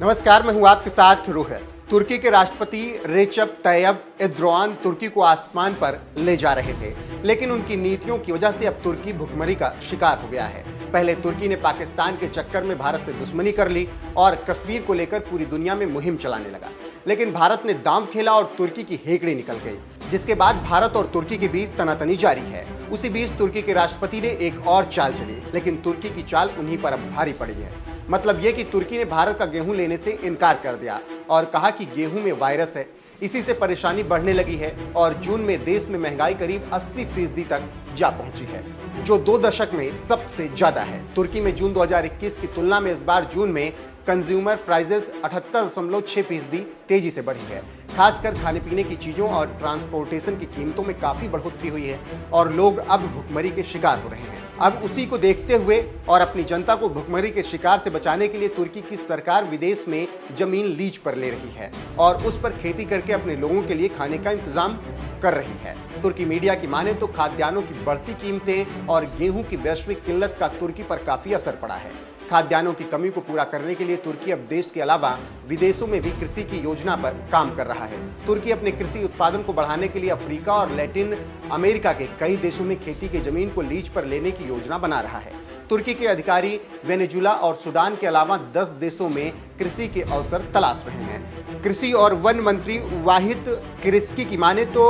नमस्कार, मैं हूं आपके साथ रोहित। तुर्की के राष्ट्रपति रेचप तैयब एर्दोआन तुर्की को आसमान पर ले जा रहे थे, लेकिन उनकी नीतियों की वजह से अब तुर्की भुखमरी का शिकार हो गया है। पहले तुर्की ने पाकिस्तान के चक्कर में भारत से दुश्मनी कर ली और कश्मीर को लेकर पूरी दुनिया में मुहिम चलाने लगा, लेकिन भारत ने दांव खेला और तुर्की की हेकड़ी निकल गई, जिसके बाद भारत और तुर्की के बीच तनातनी जारी है। उसी बीच तुर्की के राष्ट्रपति ने एक और चाल चली, लेकिन तुर्की की चाल उन्हीं पर अब भारी पड़ी है। मतलब ये कि तुर्की ने भारत का गेहूं लेने से इनकार कर दिया और कहा कि गेहूं में वायरस है, इसी से परेशानी बढ़ने लगी है और जून में देश में महंगाई करीब 80% तक जा पहुंची है, जो 2 दशक में सबसे ज्यादा है। तुर्की में जून 2021 की तुलना में इस बार जून में कंज्यूमर प्राइजेस 78.6% तेजी से बढ़ी है। खासकर खाने पीने की चीजों और ट्रांसपोर्टेशन की कीमतों में काफी बढ़ोतरी हुई है और लोग अब भुखमरी के शिकार हो रहे हैं। अब उसी को देखते हुए और अपनी जनता को भुखमरी के शिकार से बचाने के लिए तुर्की की सरकार विदेश में जमीन लीज पर ले रही है और उस पर खेती करके अपने लोगों के लिए खाने का इंतजाम कर रही है। तुर्की मीडिया की माने तो खाद्यान्नों की बढ़ती कीमतें और गेहूं की वैश्विक किल्लत का तुर्की पर काफी असर पड़ा है। खाद्यान्नों की कमी को पूरा करने के लिए तुर्की अब देश के अलावा विदेशों में भी कृषि की योजना पर काम कर रहा है। तुर्की अपने कृषि उत्पादन को बढ़ाने के लिए अफ्रीका और लैटिन अमेरिका के कई देशों में खेती की जमीन को लीज पर लेने की योजना बना रहा है। तुर्की के अधिकारी वेनेजुला और सूडान के अलावा 10 देशों में कृषि के अवसर तलाश रहे हैं। कृषि और वन मंत्री वाहिद किरिस्की की माने तो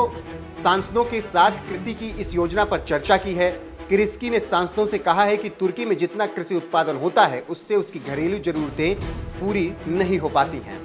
सांसदों के साथ कृषि की इस योजना पर चर्चा की है। किरिस्की ने सांसदों से कहा है कि तुर्की में जितना कृषि उत्पादन होता है उससे उसकी घरेलू जरूरतें पूरी नहीं हो पाती हैं।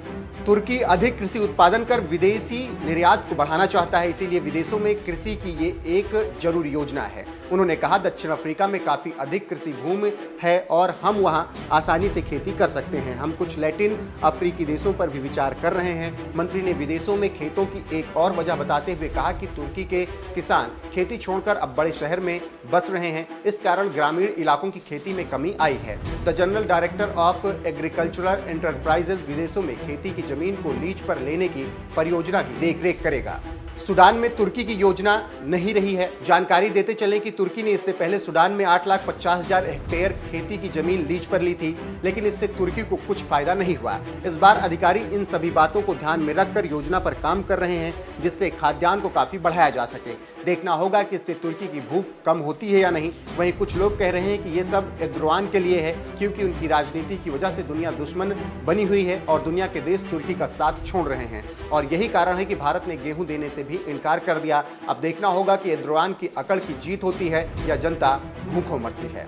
तुर्की अधिक कृषि उत्पादन कर विदेशी निर्यात को बढ़ाना चाहता है, इसीलिए विदेशों में कृषि की ये एक जरूरी योजना है। उन्होंने कहा, दक्षिण अफ्रीका में काफ़ी अधिक कृषि भूमि है और हम वहाँ आसानी से खेती कर सकते हैं। हम कुछ लैटिन अफ्रीकी देशों पर भी विचार कर रहे हैं। मंत्री ने विदेशों में खेतों की एक और वजह बताते हुए कहा कि तुर्की के किसान खेती छोड़कर अब बड़े शहर में बस रहे हैं, इस कारण ग्रामीण इलाकों की खेती में कमी आई है। The general director of agricultural enterprises विदेशों में खेती की जमीन को लीज पर लेने की परियोजना की देखरेख करेगा। सूडान में तुर्की की योजना नहीं रही है। जानकारी देते चलें कि तुर्की ने इससे पहले सूडान में 8,50,000 हेक्टेयर खेती की जमीन लीज पर ली थी, लेकिन इससे तुर्की को कुछ फायदा नहीं हुआ। इस बार अधिकारी इन सभी बातों को ध्यान में रखकर योजना पर काम कर रहे हैं, जिससे खाद्यान्न को काफी बढ़ाया जा सके। देखना होगा कि इससे तुर्की की भूख कम होती है या नहीं। वहीं कुछ लोग कह रहे हैं कि ये सब एर्दोआन के लिए है, क्योंकि उनकी राजनीति की वजह से दुनिया दुश्मन बनी हुई है और दुनिया के देश तुर्की का साथ छोड़ रहे हैं और यही कारण है कि भारत ने गेहूं देने से भी इनकार कर दिया। अब देखना होगा कि एर्दोआन की अकड़ की जीत होती है या जनता भूखों मरती है।